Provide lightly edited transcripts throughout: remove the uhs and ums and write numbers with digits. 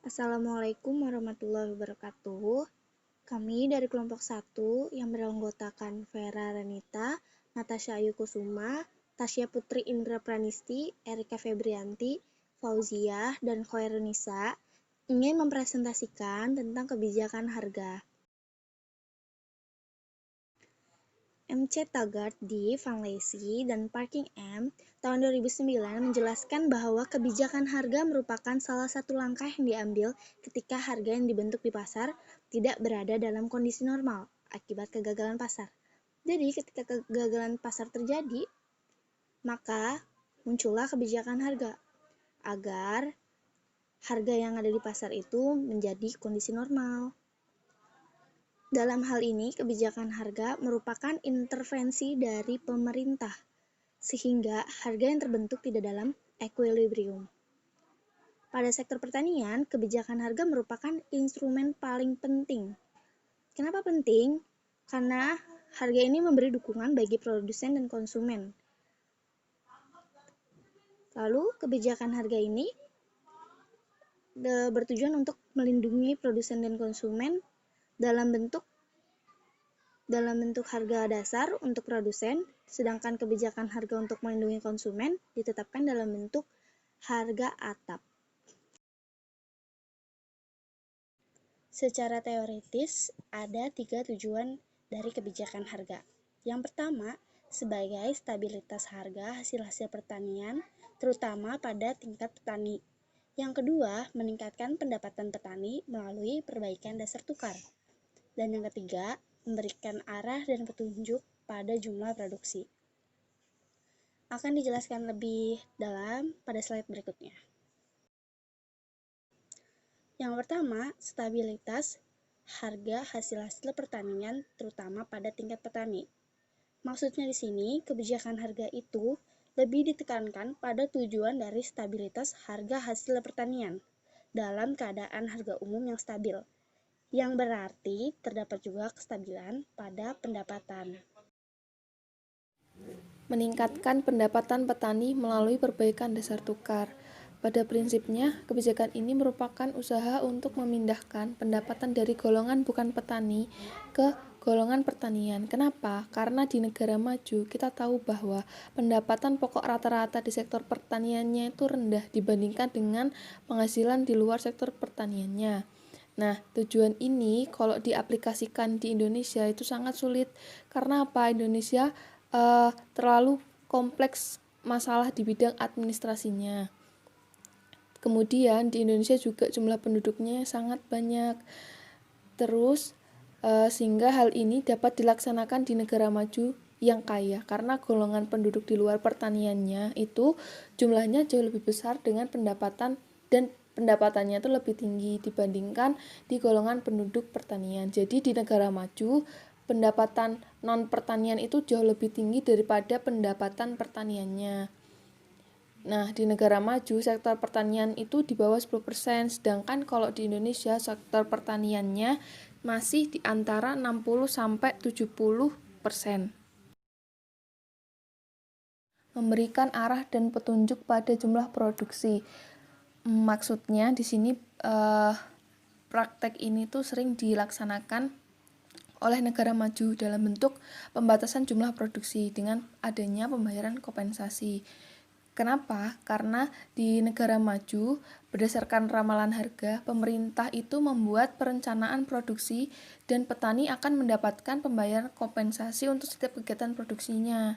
Assalamualaikum warahmatullahi wabarakatuh. Kami dari kelompok 1 yang beranggotakan Vera Renita, Natasha Ayu Kusuma, Tasya Putri Indra Pranisti, Erika Febrianti, Fauziah, dan Khoirunisa ingin mempresentasikan tentang kebijakan harga. MC Taggart di Van Lacy dan Parking M tahun 2009 menjelaskan bahwa kebijakan harga merupakan salah satu langkah yang diambil ketika harga yang dibentuk di pasar tidak berada dalam kondisi normal akibat kegagalan pasar. Jadi ketika kegagalan pasar terjadi, maka muncullah kebijakan harga agar harga yang ada di pasar itu menjadi kondisi normal. Dalam hal ini, kebijakan harga merupakan intervensi dari pemerintah, sehingga harga yang terbentuk tidak dalam equilibrium. Pada sektor pertanian, kebijakan harga merupakan instrumen paling penting. Kenapa penting? Karena harga ini memberi dukungan bagi produsen dan konsumen. Lalu, kebijakan harga ini bertujuan untuk melindungi produsen dan konsumen dalam bentuk harga dasar untuk produsen, sedangkan kebijakan harga untuk melindungi konsumen ditetapkan dalam bentuk harga atap. Secara teoritis, ada 3 tujuan dari kebijakan harga. Yang pertama, sebagai stabilitas harga hasil-hasil pertanian, terutama pada tingkat petani. Yang kedua, meningkatkan pendapatan petani melalui perbaikan dasar tukar. Dan yang ketiga, memberikan arah dan petunjuk pada jumlah produksi. Akan dijelaskan lebih dalam pada slide berikutnya. Yang pertama, stabilitas harga hasil-hasil pertanian terutama pada tingkat petani. Maksudnya di sini, kebijakan harga itu lebih ditekankan pada tujuan dari stabilitas harga hasil pertanian dalam keadaan harga umum yang stabil, yang berarti terdapat juga kestabilan pada pendapatan. Meningkatkan pendapatan petani melalui perbaikan dasar tukar. Pada prinsipnya, kebijakan ini merupakan usaha untuk memindahkan pendapatan dari golongan bukan petani ke golongan pertanian. Kenapa? Karena di negara maju kita tahu bahwa pendapatan pokok rata-rata di sektor pertaniannya itu rendah dibandingkan dengan penghasilan di luar sektor pertaniannya. Nah, tujuan ini kalau diaplikasikan di Indonesia itu sangat sulit. Karena apa? Indonesia terlalu kompleks masalah di bidang administrasinya. Kemudian di Indonesia juga jumlah penduduknya sangat banyak. Terus sehingga hal ini dapat dilaksanakan di negara maju yang kaya karena golongan penduduk di luar pertaniannya itu jumlahnya jauh lebih besar dengan pendapatan dan pendapatannya itu lebih tinggi dibandingkan di golongan penduduk pertanian. Jadi di negara maju pendapatan non pertanian itu jauh lebih tinggi daripada pendapatan pertaniannya. Nah, di negara maju sektor pertanian itu di bawah 10%, sedangkan kalau di Indonesia sektor pertaniannya masih di antara 60 sampai 70%. Memberikan arah dan petunjuk pada jumlah produksi. Maksudnya di sini praktek ini tuh sering dilaksanakan oleh negara maju dalam bentuk pembatasan jumlah produksi dengan adanya pembayaran kompensasi. Kenapa? Karena di negara maju, berdasarkan ramalan harga, pemerintah itu membuat perencanaan produksi dan petani akan mendapatkan pembayaran kompensasi untuk setiap kegiatan produksinya.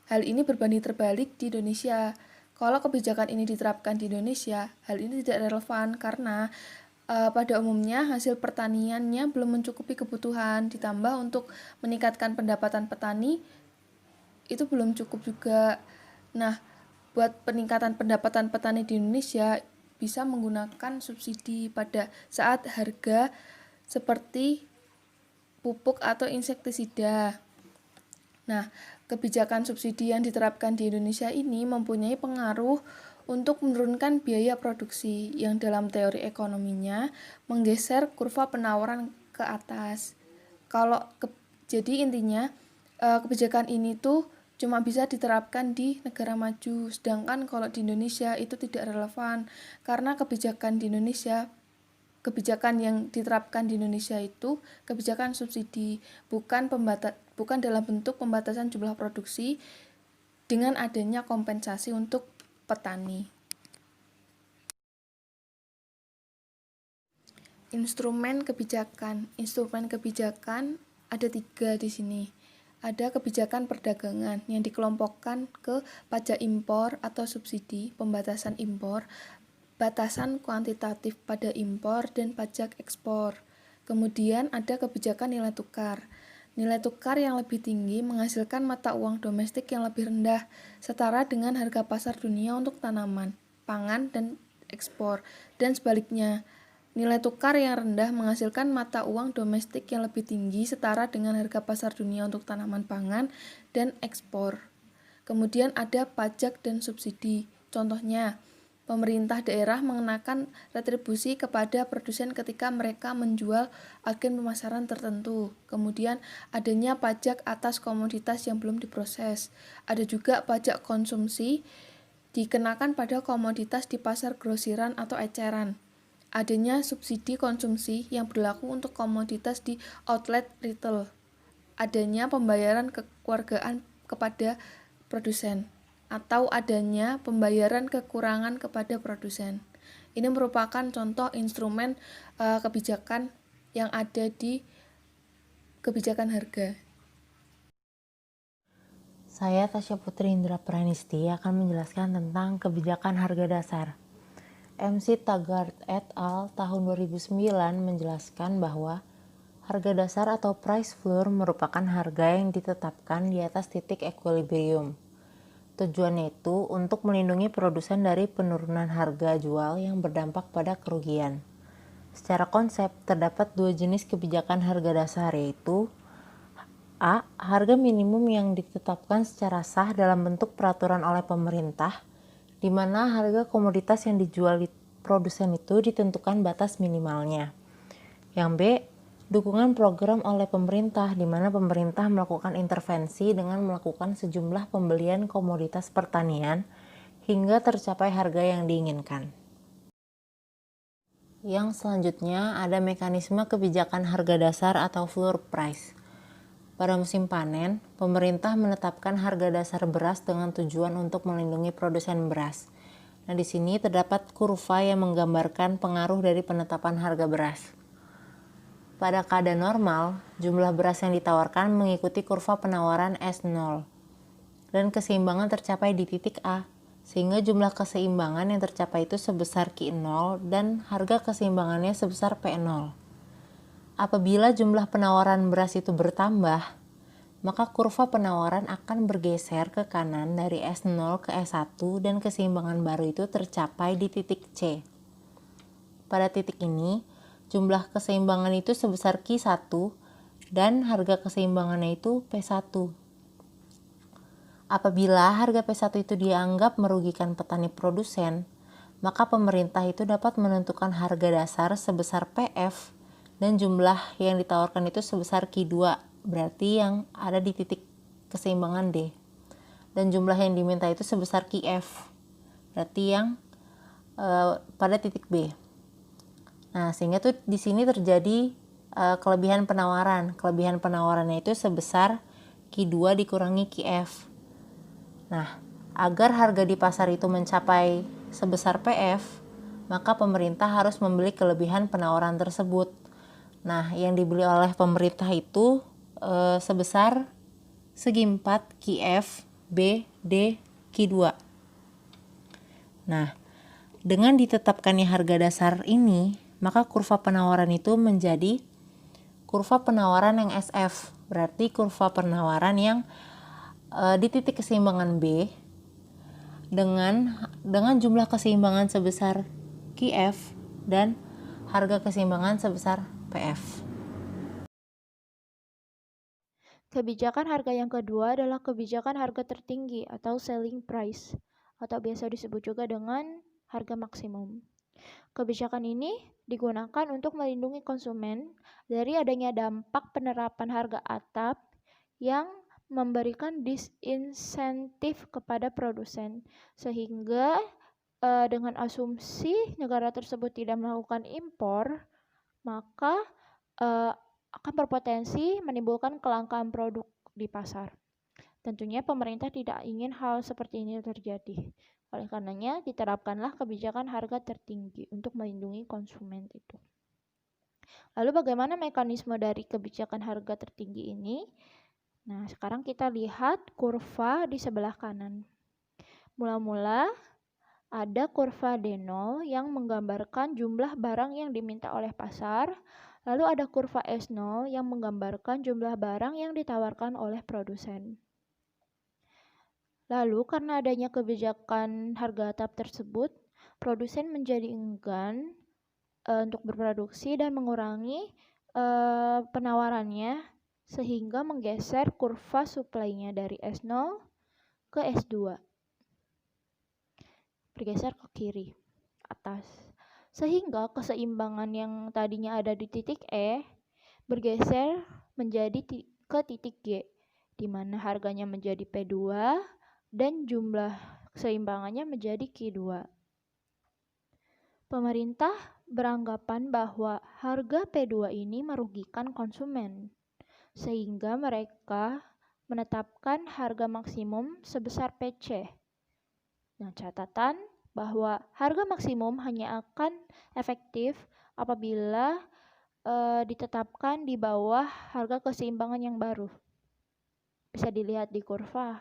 Hal ini berbanding terbalik di Indonesia. Kalau kebijakan ini diterapkan di Indonesia, hal ini tidak relevan karena pada umumnya hasil pertaniannya belum mencukupi kebutuhan, ditambah untuk meningkatkan pendapatan petani itu belum cukup juga. Nah, buat peningkatan pendapatan petani di Indonesia bisa menggunakan subsidi pada saat harga seperti pupuk atau insektisida. Nah, kebijakan subsidi yang diterapkan di Indonesia ini mempunyai pengaruh untuk menurunkan biaya produksi yang dalam teori ekonominya menggeser kurva penawaran ke atas. Jadi intinya kebijakan ini tuh cuma bisa diterapkan di negara maju, sedangkan kalau di Indonesia itu tidak relevan karena kebijakan di Indonesia kebijakan yang diterapkan di Indonesia itu kebijakan subsidi, bukan dalam bentuk pembatasan jumlah produksi dengan adanya kompensasi untuk petani. Instrumen kebijakan ada 3 di sini. Ada kebijakan perdagangan yang dikelompokkan ke pajak impor atau subsidi, pembatasan impor, batasan kuantitatif pada impor, dan pajak ekspor. Kemudian ada kebijakan nilai tukar. Nilai tukar yang lebih tinggi menghasilkan mata uang domestik yang lebih rendah, setara dengan harga pasar dunia untuk tanaman, pangan, dan ekspor, dan sebaliknya. Nilai tukar yang rendah menghasilkan mata uang domestik yang lebih tinggi setara dengan harga pasar dunia untuk tanaman pangan dan ekspor. Kemudian ada pajak dan subsidi. Contohnya, pemerintah daerah mengenakan retribusi kepada produsen ketika mereka menjual agen pemasaran tertentu. Kemudian adanya pajak atas komoditas yang belum diproses. Ada juga pajak konsumsi dikenakan pada komoditas di pasar grosiran atau eceran. Adanya subsidi konsumsi yang berlaku untuk komoditas di outlet retail. Adanya pembayaran kekeluargaan kepada produsen atau adanya pembayaran kekurangan kepada produsen. Ini merupakan contoh instrumen kebijakan yang ada di kebijakan harga. Saya Tasya Putri Indra Pranisti akan menjelaskan tentang kebijakan harga dasar. MC Taggart et al. Tahun 2009 menjelaskan bahwa harga dasar atau price floor merupakan harga yang ditetapkan di atas titik equilibrium. Tujuannya itu untuk melindungi produsen dari penurunan harga jual yang berdampak pada kerugian. Secara konsep, terdapat 2 jenis kebijakan harga dasar, yaitu A. Harga minimum yang ditetapkan secara sah dalam bentuk peraturan oleh pemerintah, di mana harga komoditas yang dijual di produsen itu ditentukan batas minimalnya. Yang B. Dukungan program oleh pemerintah, di mana pemerintah melakukan intervensi dengan melakukan sejumlah pembelian komoditas pertanian hingga tercapai harga yang diinginkan. Yang selanjutnya ada mekanisme kebijakan harga dasar atau floor price. Pada musim panen, pemerintah menetapkan harga dasar beras dengan tujuan untuk melindungi produsen beras. Nah, di sini terdapat kurva yang menggambarkan pengaruh dari penetapan harga beras. Pada keadaan normal, jumlah beras yang ditawarkan mengikuti kurva penawaran S0 dan keseimbangan tercapai di titik A, sehingga jumlah keseimbangan yang tercapai itu sebesar Q0 dan harga keseimbangannya sebesar P0. Apabila jumlah penawaran beras itu bertambah, maka kurva penawaran akan bergeser ke kanan dari S0 ke S1 dan keseimbangan baru itu tercapai di titik C. Pada titik ini, jumlah keseimbangan itu sebesar Q1 dan harga keseimbangannya itu P1. Apabila harga P1 itu dianggap merugikan petani produsen, maka pemerintah itu dapat menentukan harga dasar sebesar PF dan jumlah yang ditawarkan itu sebesar Q2, berarti yang ada di titik keseimbangan D. Dan jumlah yang diminta itu sebesar QF, berarti yang pada titik B. Nah, sehingga tuh di sini terjadi kelebihan penawaran. Kelebihan penawarannya itu sebesar Q2 dikurangi QF. Nah, agar harga di pasar itu mencapai sebesar PF, maka pemerintah harus membeli kelebihan penawaran tersebut. Nah, yang dibeli oleh pemerintah itu sebesar segi 4 QF B D Q2. Nah, dengan ditetapkannya harga dasar ini, maka kurva penawaran itu menjadi kurva penawaran yang SF, berarti kurva penawaran yang di titik keseimbangan B dengan jumlah keseimbangan sebesar QF dan harga keseimbangan sebesar PF. Kebijakan harga yang kedua adalah kebijakan harga tertinggi atau selling price, atau biasa disebut juga dengan harga maksimum. Kebijakan ini digunakan untuk melindungi konsumen dari adanya dampak penerapan harga atap yang memberikan disinsentif kepada produsen, sehingga dengan asumsi negara tersebut tidak melakukan impor, maka akan berpotensi menimbulkan kelangkaan produk di pasar. Tentunya pemerintah tidak ingin hal seperti ini terjadi. Oleh karenanya, diterapkanlah kebijakan harga tertinggi untuk melindungi konsumen itu. Lalu bagaimana mekanisme dari kebijakan harga tertinggi ini? Nah, sekarang kita lihat kurva di sebelah kanan. Mula-mula ada kurva D0 yang menggambarkan jumlah barang yang diminta oleh pasar. Lalu ada kurva S0 yang menggambarkan jumlah barang yang ditawarkan oleh produsen. Lalu karena adanya kebijakan harga atap tersebut, produsen menjadi enggan untuk berproduksi dan mengurangi penawarannya sehingga menggeser kurva supply-nya dari S0 ke S2. Bergeser ke kiri, atas. Sehingga keseimbangan yang tadinya ada di titik E bergeser menjadi ke titik G, di mana harganya menjadi P2 dan jumlah keseimbangannya menjadi Q2. Pemerintah beranggapan bahwa harga P2 ini merugikan konsumen, sehingga mereka menetapkan harga maksimum sebesar PC. Nah, catatan bahwa harga maksimum hanya akan efektif apabila ditetapkan di bawah harga keseimbangan yang baru. Bisa dilihat di kurva.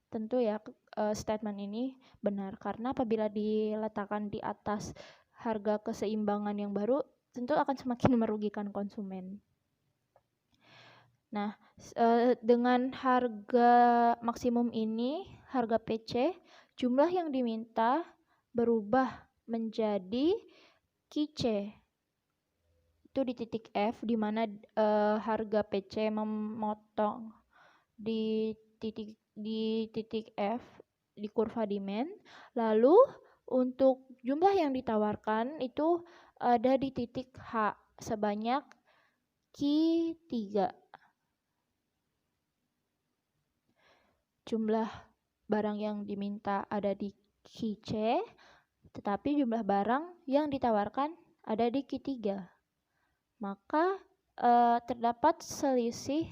Tentu ya statement ini benar karena apabila diletakkan di atas harga keseimbangan yang baru tentu akan semakin merugikan konsumen. Nah, dengan harga maksimum ini, harga PC, jumlah yang diminta berubah menjadi QC. Itu di titik F di mana harga PC memotong di titik F di kurva demand. Lalu untuk jumlah yang ditawarkan itu ada di titik H sebanyak Q3. Jumlah barang yang diminta ada di Q-C, tetapi jumlah barang yang ditawarkan ada di Q3. Maka terdapat selisih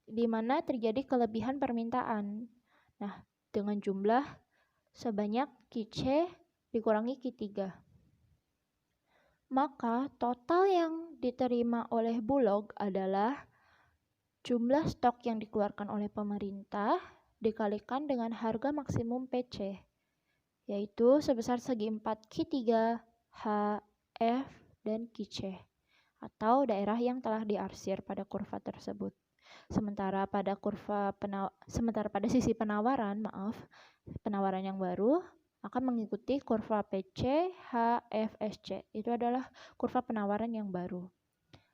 di mana terjadi kelebihan permintaan. Nah, dengan jumlah sebanyak Q-C dikurangi Q3. Maka total yang diterima oleh Bulog adalah jumlah stok yang dikeluarkan oleh pemerintah dikalikan dengan harga maksimum PC, yaitu sebesar segi 4 Q3, H, F, dan Q-C, atau daerah yang telah diarsir pada kurva tersebut. Sementara pada sisi penawaran, penawaran yang baru akan mengikuti kurva PC, H, F, SC. Itu adalah kurva penawaran yang baru.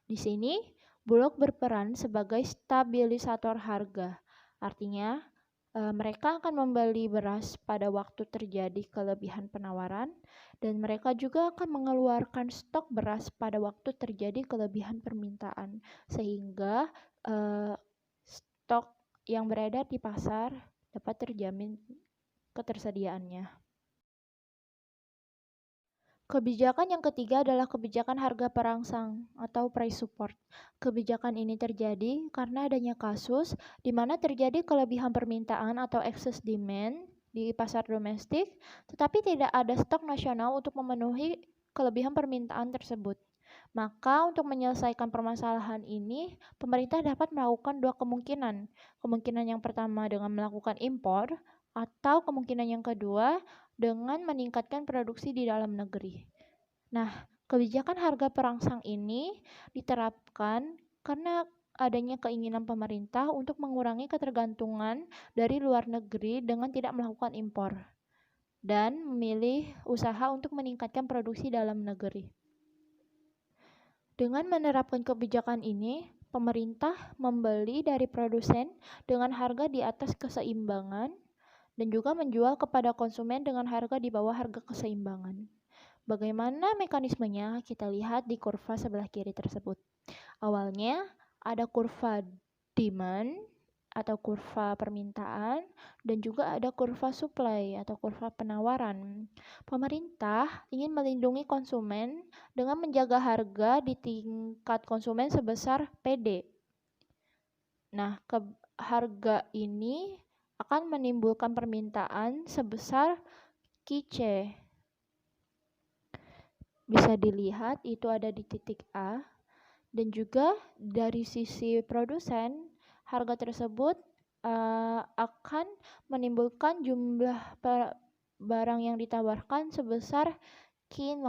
Di sini Bulog berperan sebagai stabilisator harga. Artinya mereka akan membeli beras pada waktu terjadi kelebihan penawaran dan mereka juga akan mengeluarkan stok beras pada waktu terjadi kelebihan permintaan sehingga stok yang beredar di pasar dapat terjamin ketersediaannya. Kebijakan yang ketiga adalah kebijakan harga perangsang atau price support. Kebijakan ini terjadi karena adanya kasus di mana terjadi kelebihan permintaan atau excess demand di pasar domestik, tetapi tidak ada stok nasional untuk memenuhi kelebihan permintaan tersebut. Maka untuk menyelesaikan permasalahan ini, pemerintah dapat melakukan dua kemungkinan. Kemungkinan yang pertama dengan melakukan impor, atau kemungkinan yang kedua dengan meningkatkan produksi di dalam negeri. Nah, kebijakan harga perangsang ini diterapkan karena adanya keinginan pemerintah untuk mengurangi ketergantungan dari luar negeri dengan tidak melakukan impor dan memilih usaha untuk meningkatkan produksi dalam negeri. Dengan menerapkan kebijakan ini, pemerintah membeli dari produsen dengan harga di atas keseimbangan dan juga menjual kepada konsumen dengan harga di bawah harga keseimbangan. Bagaimana mekanismenya? Kita lihat di kurva sebelah kiri tersebut. Awalnya ada kurva demand, atau kurva permintaan, dan juga ada kurva supply atau kurva penawaran. Pemerintah ingin melindungi konsumen dengan menjaga harga di tingkat konsumen sebesar PD. Nah, harga ini akan menimbulkan permintaan sebesar QC. Bisa dilihat itu ada di titik A, dan juga dari sisi produsen, harga tersebut akan menimbulkan jumlah barang yang ditawarkan sebesar Q0.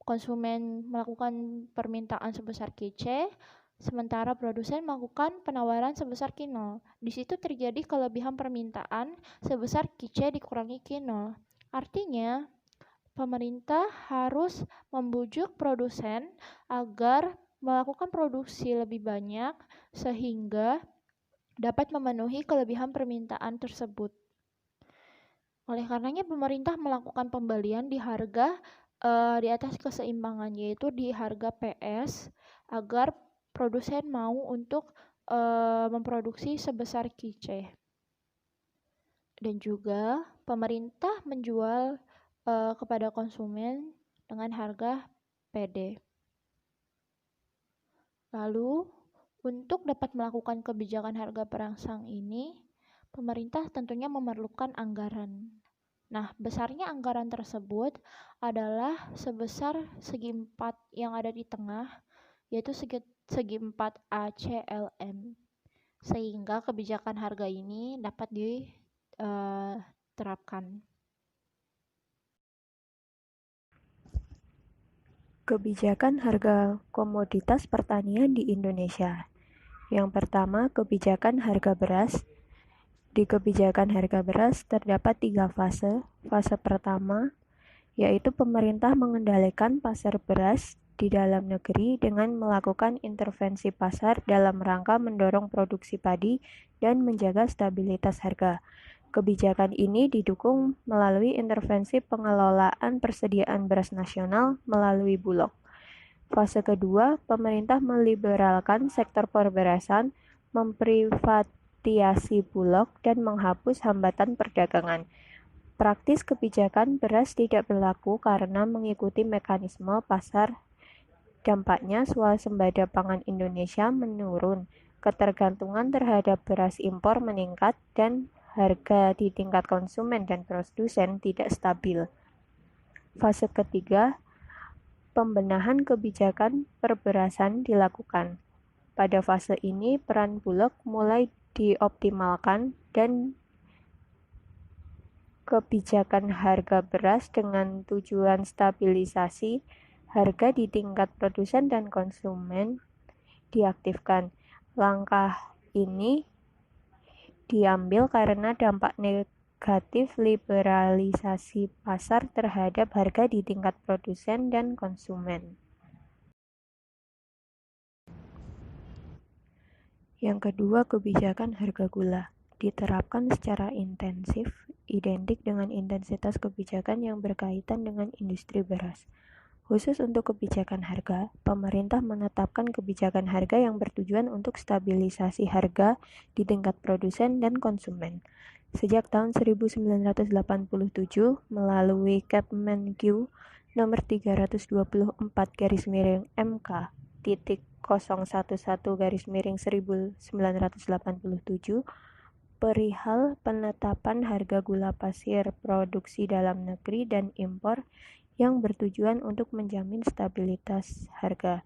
Konsumen melakukan permintaan sebesar QC, sementara produsen melakukan penawaran sebesar Q0. Di situ terjadi kelebihan permintaan sebesar QC dikurangi Q0. Artinya, pemerintah harus membujuk produsen agar melakukan produksi lebih banyak sehingga dapat memenuhi kelebihan permintaan tersebut. Oleh karenanya pemerintah melakukan pembelian di harga di atas keseimbangan, yaitu di harga PS, agar produsen mau untuk memproduksi sebesar QC. Dan juga pemerintah menjual kepada konsumen dengan harga PD. Lalu, untuk dapat melakukan kebijakan harga perangsang ini, pemerintah tentunya memerlukan anggaran. Nah, besarnya anggaran tersebut adalah sebesar segi 4 yang ada di tengah, yaitu segi 4 ACLM. Sehingga kebijakan harga ini dapat diterapkan. Kebijakan harga komoditas pertanian di Indonesia. Yang pertama, kebijakan harga beras. Di kebijakan harga beras terdapat 3 fase. Fase pertama, yaitu pemerintah mengendalikan pasar beras di dalam negeri dengan melakukan intervensi pasar dalam rangka mendorong produksi padi dan menjaga stabilitas harga. Kebijakan ini didukung melalui intervensi pengelolaan persediaan beras nasional melalui Bulog. Fase kedua, pemerintah meliberalkan sektor perberasan, memprivatisasi Bulog, dan menghapus hambatan perdagangan. Praktis kebijakan beras tidak berlaku karena mengikuti mekanisme pasar. Dampaknya swasembada pangan Indonesia menurun, ketergantungan terhadap beras impor meningkat, dan harga di tingkat konsumen dan produsen tidak stabil. Fase ketiga, pembenahan kebijakan perberasan dilakukan. Pada fase ini, peran Bulog mulai dioptimalkan dan kebijakan harga beras dengan tujuan stabilisasi harga di tingkat produsen dan konsumen diaktifkan. Langkah ini diambil karena dampak negatif liberalisasi pasar terhadap harga di tingkat produsen dan konsumen. Yang kedua, kebijakan harga gula diterapkan secara intensif, identik dengan intensitas kebijakan yang berkaitan dengan industri beras. Khusus untuk kebijakan harga, pemerintah menetapkan kebijakan harga yang bertujuan untuk stabilisasi harga di tingkat produsen dan konsumen. Sejak tahun 1987 melalui Kepmenq nomor 324/MK titik 011/1987 perihal penetapan harga gula pasir produksi dalam negeri dan impor yang bertujuan untuk menjamin stabilitas harga,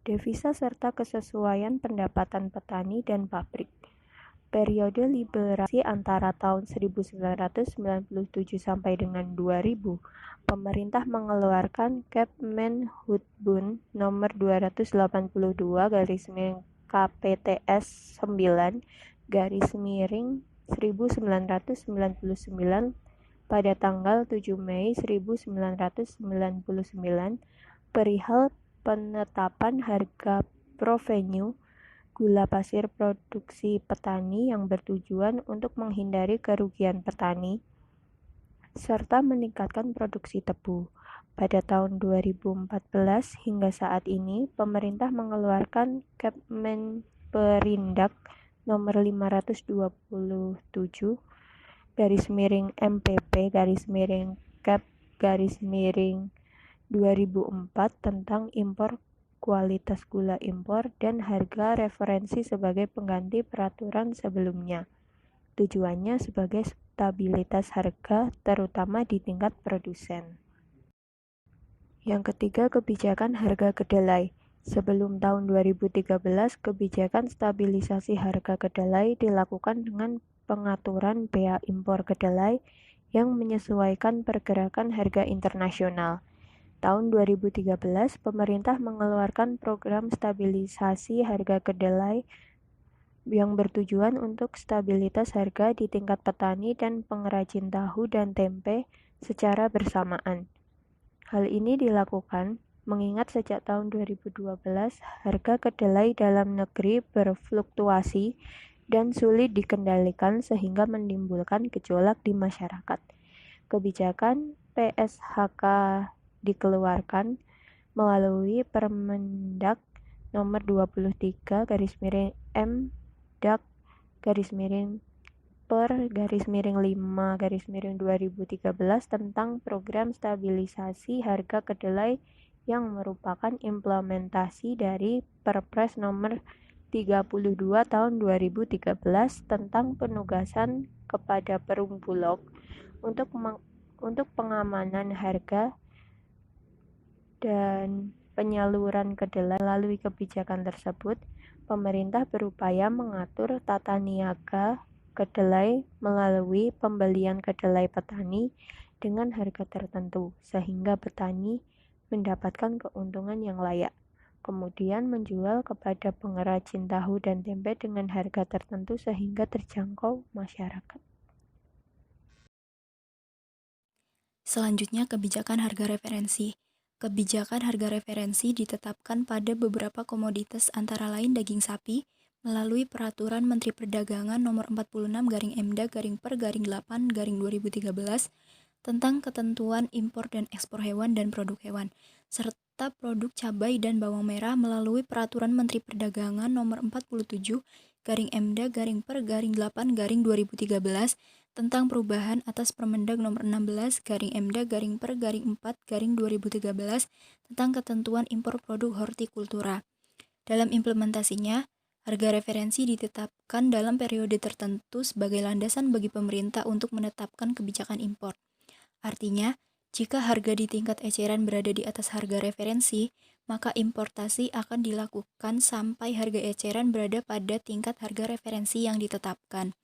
devisa serta kesesuaian pendapatan petani dan pabrik. Periode liberalisasi antara tahun 1997 sampai dengan 2000, pemerintah mengeluarkan Kepmenhutbun nomor 282/KPTS 9/1999 pada tanggal 7 Mei 1999 perihal penetapan harga pro-venue gula pasir produksi petani yang bertujuan untuk menghindari kerugian petani serta meningkatkan produksi tebu. pada tahun 2014 hingga saat ini, pemerintah mengeluarkan Kepmenperindak nomor 527 MPP Kep 2004 tentang impor, kualitas gula impor, dan harga referensi sebagai pengganti peraturan sebelumnya. Tujuannya sebagai stabilitas harga, terutama di tingkat produsen. Yang ketiga, kebijakan harga kedelai. Sebelum tahun 2013, kebijakan stabilisasi harga kedelai dilakukan dengan pengaturan bea impor kedelai yang menyesuaikan pergerakan harga internasional. Tahun 2013, pemerintah mengeluarkan program stabilisasi harga kedelai yang bertujuan untuk stabilitas harga di tingkat petani dan pengrajin tahu dan tempe secara bersamaan. Hal ini dilakukan mengingat sejak tahun 2012 harga kedelai dalam negeri berfluktuasi dan sulit dikendalikan sehingga menimbulkan gejolak di masyarakat. Kebijakan PSHK dikeluarkan melalui Permendak nomor 23/M Dak /5/2013 tentang program stabilisasi harga kedelai yang merupakan implementasi dari Perpres nomor 32 tahun 2013 tentang penugasan kepada Perum Bulog untuk pengamanan harga dan penyaluran kedelai. Melalui kebijakan tersebut, pemerintah berupaya mengatur tata niaga kedelai melalui pembelian kedelai petani dengan harga tertentu, sehingga petani mendapatkan keuntungan yang layak. Kemudian menjual kepada pengrajin tahu dan tempe dengan harga tertentu sehingga terjangkau masyarakat. Selanjutnya, kebijakan harga referensi. Kebijakan harga referensi ditetapkan pada beberapa komoditas antara lain daging sapi melalui Peraturan Menteri Perdagangan Nomor 46/Emda/Per/8/2013 tentang ketentuan impor dan ekspor hewan dan produk hewan, serta produk cabai dan bawang merah melalui Peraturan Menteri Perdagangan Nomor 47/Emda/Per/8/2013 tentang perubahan atas Permendag Nomor 16/Emda/Per/4/2013 tentang ketentuan impor produk hortikultura. Dalam implementasinya, harga referensi ditetapkan dalam periode tertentu sebagai landasan bagi pemerintah untuk menetapkan kebijakan impor. Artinya, jika harga di tingkat eceran berada di atas harga referensi, maka importasi akan dilakukan sampai harga eceran berada pada tingkat harga referensi yang ditetapkan.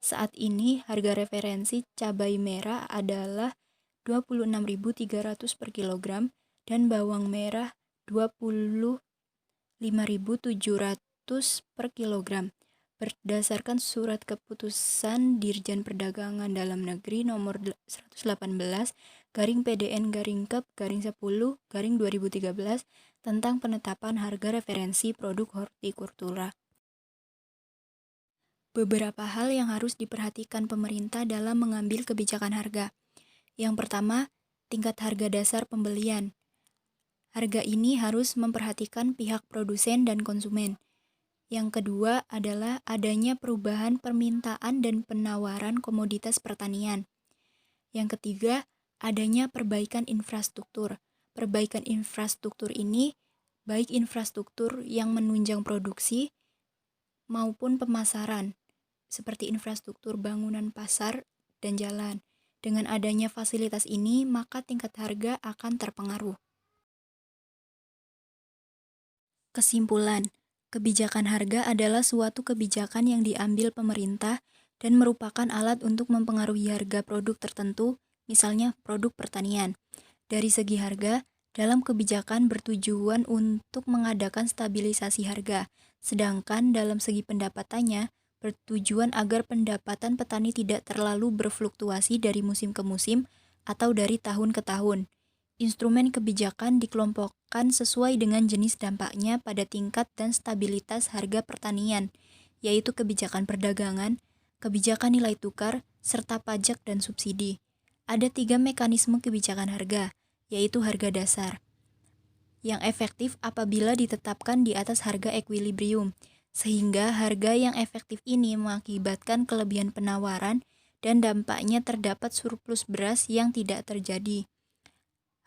Saat ini, harga referensi cabai merah adalah 26.300 per kilogram dan bawang merah 25.700 per kilogram. Berdasarkan Surat Keputusan Dirjen Perdagangan Dalam Negeri Nomor 118/PDN-Kep/10/2013 tentang penetapan harga referensi produk hortikultura. Beberapa hal yang harus diperhatikan pemerintah dalam mengambil kebijakan harga. Yang pertama, tingkat harga dasar pembelian. Harga ini harus memperhatikan pihak produsen dan konsumen. Yang kedua adalah adanya perubahan permintaan dan penawaran komoditas pertanian. Yang ketiga, adanya perbaikan infrastruktur. Perbaikan infrastruktur ini baik infrastruktur yang menunjang produksi maupun pemasaran, seperti infrastruktur bangunan pasar dan jalan. Dengan adanya fasilitas ini, maka tingkat harga akan terpengaruh. Kesimpulan, kebijakan harga adalah suatu kebijakan yang diambil pemerintah dan merupakan alat untuk mempengaruhi harga produk tertentu, misalnya produk pertanian. Dari segi harga, dalam kebijakan bertujuan untuk mengadakan stabilisasi harga, sedangkan dalam segi pendapatannya, bertujuan agar pendapatan petani tidak terlalu berfluktuasi dari musim ke musim atau dari tahun ke tahun. Instrumen kebijakan dikelompokkan sesuai dengan jenis dampaknya pada tingkat dan stabilitas harga pertanian, yaitu kebijakan perdagangan, kebijakan nilai tukar, serta pajak dan subsidi. Ada 3 mekanisme kebijakan harga. yaitu harga dasar, yang efektif apabila ditetapkan di atas harga equilibrium, sehingga harga yang efektif ini mengakibatkan kelebihan penawaran dan dampaknya terdapat surplus beras yang tidak terjadi.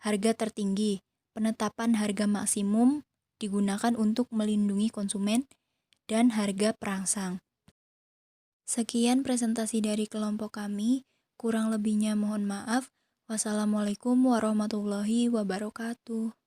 Harga tertinggi, penetapan harga maksimum digunakan untuk melindungi konsumen, dan harga perangsang. Sekian presentasi dari kelompok kami, kurang lebihnya mohon maaf. Wassalamualaikum warahmatullahi wabarakatuh.